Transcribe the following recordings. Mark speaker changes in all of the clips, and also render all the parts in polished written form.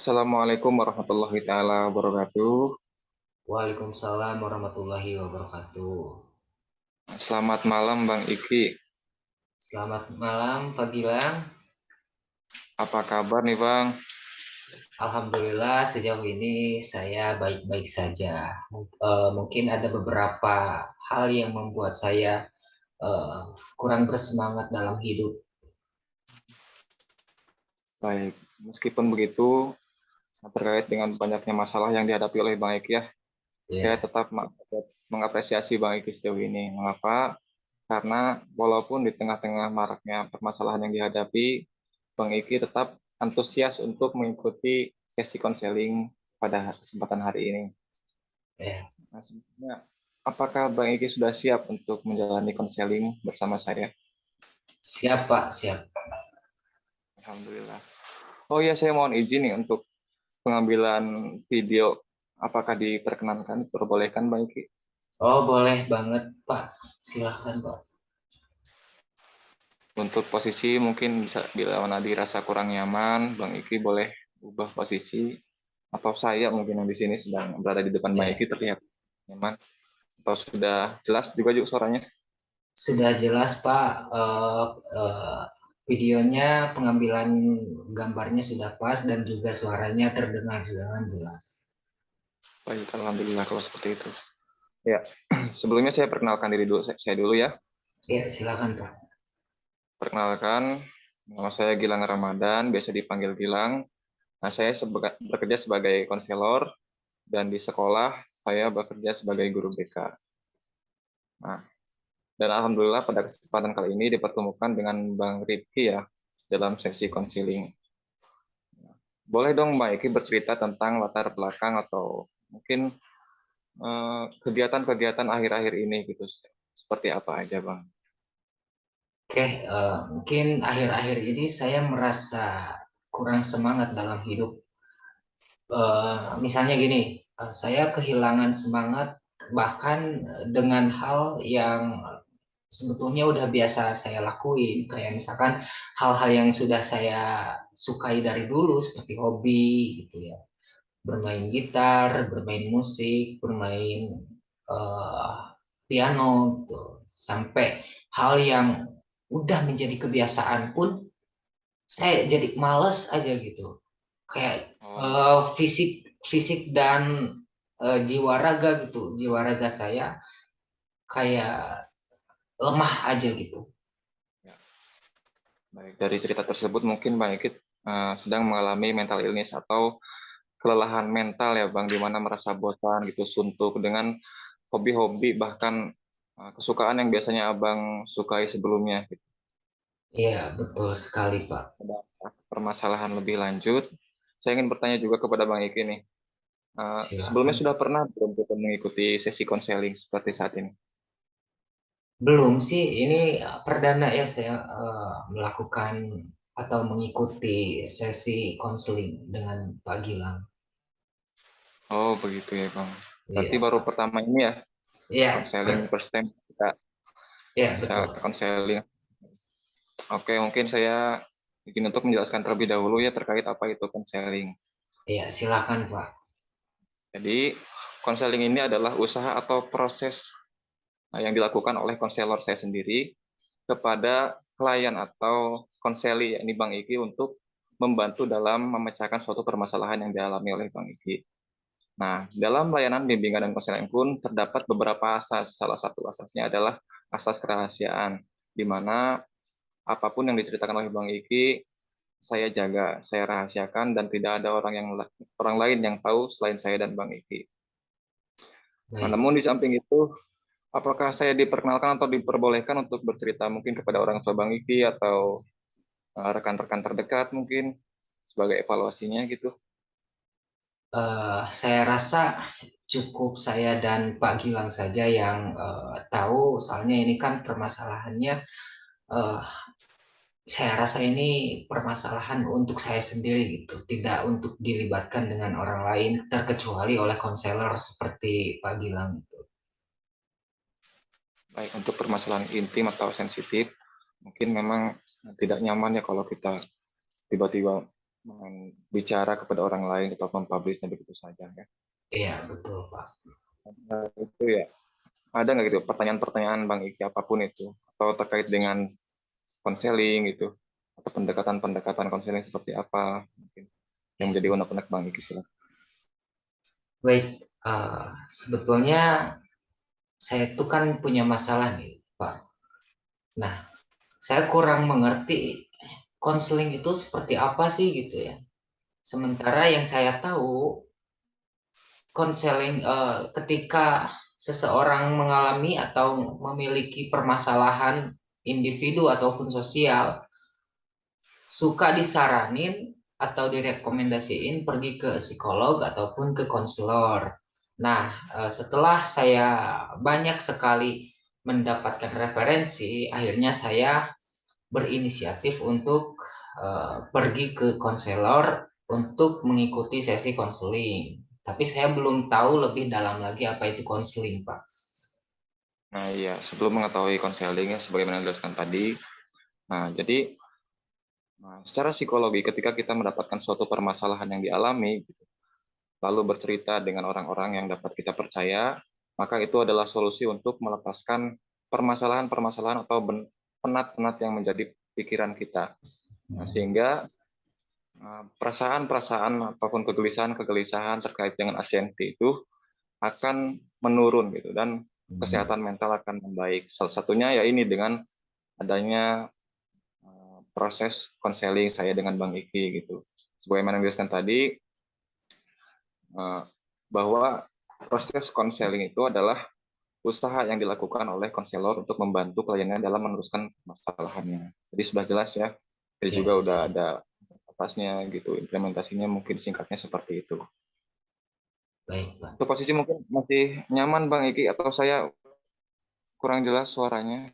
Speaker 1: Assalamualaikum warahmatullahi taala wabarakatuh.
Speaker 2: Waalaikumsalam warahmatullahi wabarakatuh.
Speaker 1: Selamat malam Bang Iki.
Speaker 2: Selamat malam Pak Gilang.
Speaker 1: Apa kabar nih Bang?
Speaker 2: Alhamdulillah sejauh ini saya baik-baik saja. Mungkin ada beberapa hal yang membuat saya eh, kurang bersemangat dalam hidup.
Speaker 1: Baik, meskipun begitu, terkait dengan banyaknya masalah yang dihadapi oleh Bang Iki ya, saya
Speaker 2: Ya,
Speaker 1: tetap mengapresiasi Bang Iki sejauh ini. Mengapa? Karena walaupun di tengah-tengah maraknya permasalahan yang dihadapi, Bang Iki tetap antusias untuk mengikuti sesi konseling pada kesempatan hari ini.
Speaker 2: ya.
Speaker 1: Nah, sebenarnya, apakah Bang Iki sudah siap untuk menjalani konseling bersama saya?
Speaker 2: Siap Pak, siap.
Speaker 1: Alhamdulillah. Oh iya, saya mohon izin nih untuk pengambilan video. Apakah diperkenankan, diperbolehkan, Bang Iki?
Speaker 2: Oh boleh banget Pak. Silahkan Pak.
Speaker 1: Untuk posisi mungkin bisa bila mana dirasa kurang nyaman, Bang Iki boleh ubah posisi. Atau saya mungkin yang di sini sedang berada di depan Bang
Speaker 2: Ya,
Speaker 1: Iki terlihat nyaman. Atau sudah jelas juga suaranya?
Speaker 2: sudah jelas Pak. Eh, Videonya, pengambilan gambarnya sudah pas dan juga suaranya terdengar dengan jelas.
Speaker 1: Baik, Alhamdulillah kalau seperti itu. Ya, sebelumnya saya perkenalkan diri dulu, saya dulu ya.
Speaker 2: Ya, silakan Pak.
Speaker 1: Perkenalkan, nama saya Gilang Ramadan, biasa dipanggil Gilang. Nah, saya bekerja sebagai konselor dan di sekolah saya bekerja sebagai guru BK. Nah, dan alhamdulillah pada kesempatan kali ini dipertemukan dengan Bang Rifki ya dalam sesi konseling. Boleh dong Mbak Eki bercerita tentang latar belakang atau mungkin kegiatan-kegiatan akhir-akhir ini gitu. Seperti apa aja Bang?
Speaker 2: Oke, mungkin akhir-akhir ini saya merasa kurang semangat dalam hidup. Misalnya gini, saya kehilangan semangat bahkan dengan hal yang sebetulnya udah biasa saya lakuin, kayak misalkan hal-hal yang sudah saya sukai dari dulu seperti hobi gitu ya, bermain gitar, bermain musik, bermain eh, piano gitu. Sampai hal yang udah menjadi kebiasaan pun saya jadi males aja gitu. Kayak
Speaker 1: Oh,
Speaker 2: fisik fisik dan jiwa raga gitu. Jiwa raga saya kayak lemah aja gitu.
Speaker 1: ya. Baik, dari cerita tersebut mungkin Bang Eki sedang mengalami mental illness atau kelelahan mental ya Bang, di mana merasa bosan gitu, suntuk dengan hobi-hobi bahkan kesukaan yang biasanya Abang sukai sebelumnya gitu.
Speaker 2: Iya, betul sekali, Pak.
Speaker 1: Ada permasalahan lebih lanjut. Saya ingin bertanya juga kepada Bang Iki nih. Sebelumnya
Speaker 2: Silakan.
Speaker 1: sudah pernah belum kita mengikuti sesi konseling seperti saat ini?
Speaker 2: Belum sih, ini perdana ya saya melakukan atau mengikuti sesi konseling dengan Pak Gilang.
Speaker 1: Oh, begitu ya, Bang. Berarti
Speaker 2: Iya,
Speaker 1: baru
Speaker 2: Pak.
Speaker 1: pertama ini ya,
Speaker 2: Iya,
Speaker 1: konseling first time kita
Speaker 2: iya
Speaker 1: bisa
Speaker 2: betul.
Speaker 1: konseling. Oke, mungkin saya izin untuk menjelaskan terlebih dahulu ya terkait apa itu konseling.
Speaker 2: Iya, silakan, Pak.
Speaker 1: Jadi, konseling ini adalah usaha atau proses yang dilakukan oleh konselor saya sendiri kepada klien atau konseli, yakni Bang Iki untuk membantu dalam memecahkan suatu permasalahan yang dialami oleh Bang Iki. Nah, dalam layanan bimbingan dan konseling pun terdapat beberapa asas. Salah satu asasnya adalah asas kerahasiaan, di mana apapun yang diceritakan oleh Bang Iki, saya jaga, saya rahasiakan, dan tidak ada orang lain yang tahu selain saya dan Bang Iki. Nah,
Speaker 2: Baik.
Speaker 1: namun di samping itu, apakah saya diperkenalkan atau diperbolehkan untuk bercerita mungkin kepada orang tua Bang Iki atau rekan-rekan terdekat mungkin sebagai evaluasinya gitu?
Speaker 2: Saya rasa cukup saya dan Pak Gilang saja yang tahu, soalnya ini kan permasalahannya, eh, saya rasa ini permasalahan untuk saya sendiri gitu, tidak untuk dilibatkan dengan orang lain, terkecuali oleh konselor seperti Pak Gilang gitu.
Speaker 1: Baik untuk permasalahan intim atau sensitif, mungkin memang tidak nyaman ya kalau kita tiba-tiba bicara kepada orang lain atau mempublishnya begitu saja ya.
Speaker 2: Iya, betul, Pak.
Speaker 1: Nah, itu ya. Ada nggak gitu pertanyaan-pertanyaan Bang Iki apapun itu atau terkait dengan konseling gitu atau pendekatan-pendekatan konseling seperti apa mungkin yang
Speaker 2: Ya.
Speaker 1: menjadi unek-unek Bang Iki silakan.
Speaker 2: Baik, sebetulnya saya tuh kan punya masalah nih, Pak. Nah, saya kurang mengerti konseling itu seperti apa sih gitu ya. Sementara yang saya tahu, konseling ketika seseorang mengalami atau memiliki permasalahan individu ataupun sosial, suka disaranin atau direkomendasiin pergi ke psikolog ataupun ke konselor. Nah, setelah saya banyak sekali mendapatkan referensi, akhirnya saya berinisiatif untuk pergi ke konselor untuk mengikuti sesi konseling. Tapi saya belum tahu lebih dalam lagi apa itu konseling, Pak.
Speaker 1: Nah iya sebelum mengetahui konseling ya sebagaimana dijelaskan tadi, nah jadi secara psikologi ketika kita mendapatkan suatu permasalahan yang dialami gitu, lalu bercerita dengan orang-orang yang dapat kita percaya, maka itu adalah solusi untuk melepaskan permasalahan-permasalahan atau penat-penat yang menjadi pikiran kita. Nah, sehingga perasaan-perasaan ataupun kegelisahan-kegelisahan terkait dengan ASNT itu akan menurun gitu dan
Speaker 2: Hmm.
Speaker 1: kesehatan mental akan membaik. Salah satunya ya ini dengan adanya proses konseling saya dengan Bang Iki gitu. Sebagaimana yang dijelaskan tadi eh, bahwa proses konseling itu adalah usaha yang dilakukan oleh konselor untuk membantu kliennya dalam meneruskan masalahannya. Jadi sudah jelas ya. Jadi
Speaker 2: Ya,
Speaker 1: juga udah
Speaker 2: siap.
Speaker 1: ada atasnya gitu. Implementasinya mungkin singkatnya seperti itu.
Speaker 2: Baik, Pak.
Speaker 1: Untuk posisi mungkin masih nyaman Bang Iki atau saya kurang jelas suaranya?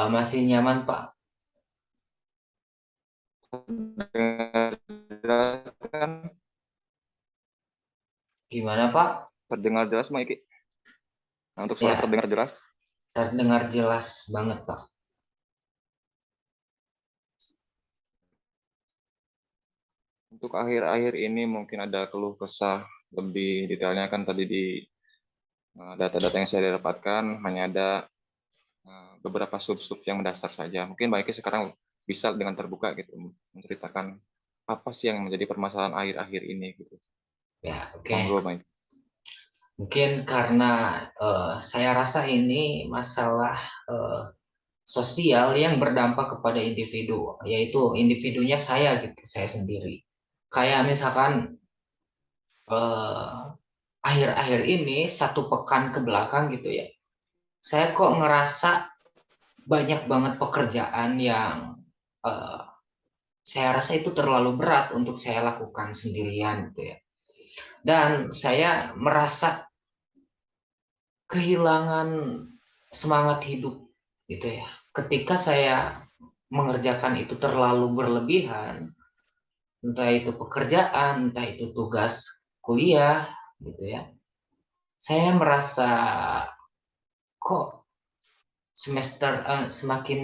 Speaker 2: Masih nyaman, Pak.
Speaker 1: Dengar jelas kan?
Speaker 2: Gimana, Pak?
Speaker 1: Terdengar jelas Bang Iki? Nah, untuk suara
Speaker 2: Ya,
Speaker 1: terdengar jelas.
Speaker 2: terdengar jelas banget, Pak.
Speaker 1: Untuk akhir-akhir ini mungkin ada keluh kesah lebih detailnya kan tadi di data-data yang saya dapatkan hanya ada beberapa sub-sub yang mendasar saja. Mungkin Mbak Eki sekarang bisa dengan terbuka gitu menceritakan apa sih yang menjadi permasalahan akhir-akhir ini gitu.
Speaker 2: Ya, oke.
Speaker 1: Monggo Mbak Eki.
Speaker 2: Mungkin karena saya rasa ini masalah eh, sosial yang berdampak kepada individu, yaitu individunya saya gitu, saya sendiri. Kayak misalkan eh, akhir-akhir ini satu pekan ke belakang gitu ya, saya kok ngerasa banyak banget pekerjaan yang eh, saya rasa itu terlalu berat untuk saya lakukan sendirian gitu ya. Dan saya merasa kehilangan semangat hidup gitu ya. Ketika saya mengerjakan itu terlalu berlebihan, entah itu pekerjaan, entah itu tugas kuliah gitu ya. Saya merasa kok semakin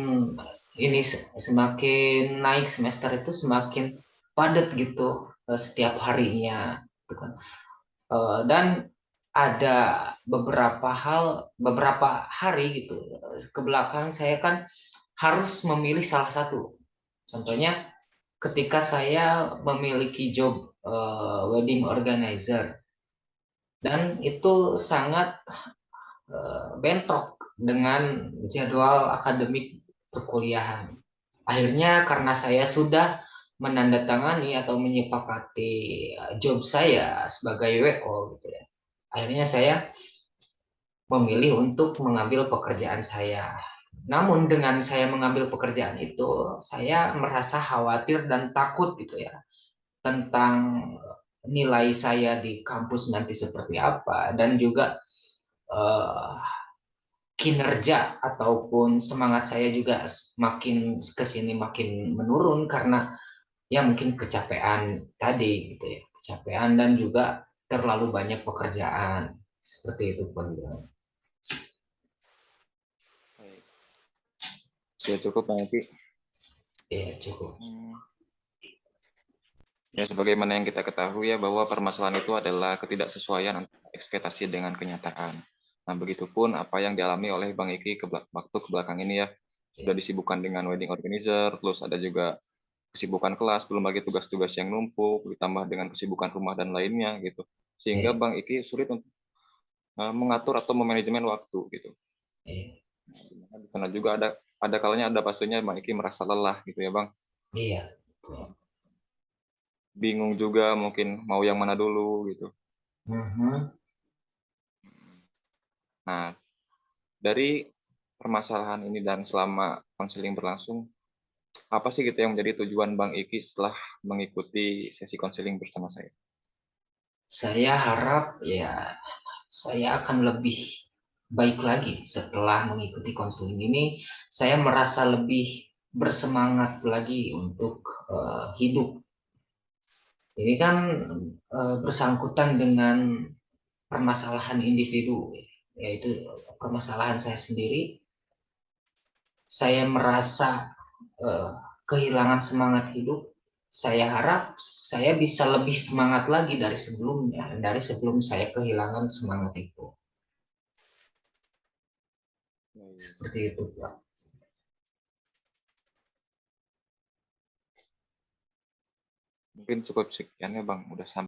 Speaker 2: ini semakin naik semester itu semakin padat gitu setiap harinya gitu kan. Dan ada beberapa hari gitu ke belakang saya kan harus memilih salah satu. Contohnya ketika saya memiliki job wedding organizer dan itu sangat bentrok dengan jadwal akademik perkuliahan. Akhirnya karena saya sudah menandatangani atau menyepakati job saya sebagai WO gitu ya. Akhirnya saya memilih untuk mengambil pekerjaan saya. Namun dengan saya mengambil pekerjaan itu, saya merasa khawatir dan takut gitu ya tentang nilai saya di kampus nanti seperti apa dan juga eh, kinerja ataupun semangat saya juga makin kesini makin menurun karena ya mungkin kecapean tadi gitu ya, kecapean dan juga terlalu banyak pekerjaan seperti itu pun.
Speaker 1: Baik. Sudah cukup Mbak Eki.
Speaker 2: Ya cukup.
Speaker 1: Hmm, Ya, sebagaimana yang kita ketahui ya bahwa permasalahan itu adalah ketidaksesuaian antara ekspektasi dengan kenyataan. Nah, begitupun apa yang dialami oleh Bang Iki waktu kebelakang ini ya, sudah disibukkan dengan wedding organizer, terus ada juga kesibukan kelas, belum lagi tugas-tugas yang numpuk, ditambah dengan kesibukan rumah dan lainnya gitu. Sehingga
Speaker 2: Iya,
Speaker 1: Bang Iki sulit untuk mengatur atau memanajemen waktu gitu.
Speaker 2: iya,
Speaker 1: Nah, di sana juga ada kalanya ada fasenya Bang Iki merasa lelah gitu ya Bang.
Speaker 2: iya, betul.
Speaker 1: Bingung juga mungkin mau yang mana dulu gitu.
Speaker 2: Mhm.
Speaker 1: Nah, dari permasalahan ini dan selama konseling berlangsung, apa sih gitu yang menjadi tujuan Bang Iki setelah mengikuti sesi konseling bersama saya?
Speaker 2: Saya harap ya saya akan lebih baik lagi setelah mengikuti konseling ini. Saya merasa lebih bersemangat lagi untuk hidup. Ini kan bersangkutan dengan permasalahan individu, yaitu permasalahan saya sendiri. Saya merasa eh, kehilangan semangat hidup. Saya harap saya bisa lebih semangat lagi dari sebelumnya, dari sebelum saya kehilangan semangat itu.
Speaker 1: Ya, ya.
Speaker 2: Seperti itu, Pak.
Speaker 1: Mungkin cukup sekian ya Bang, udah sampai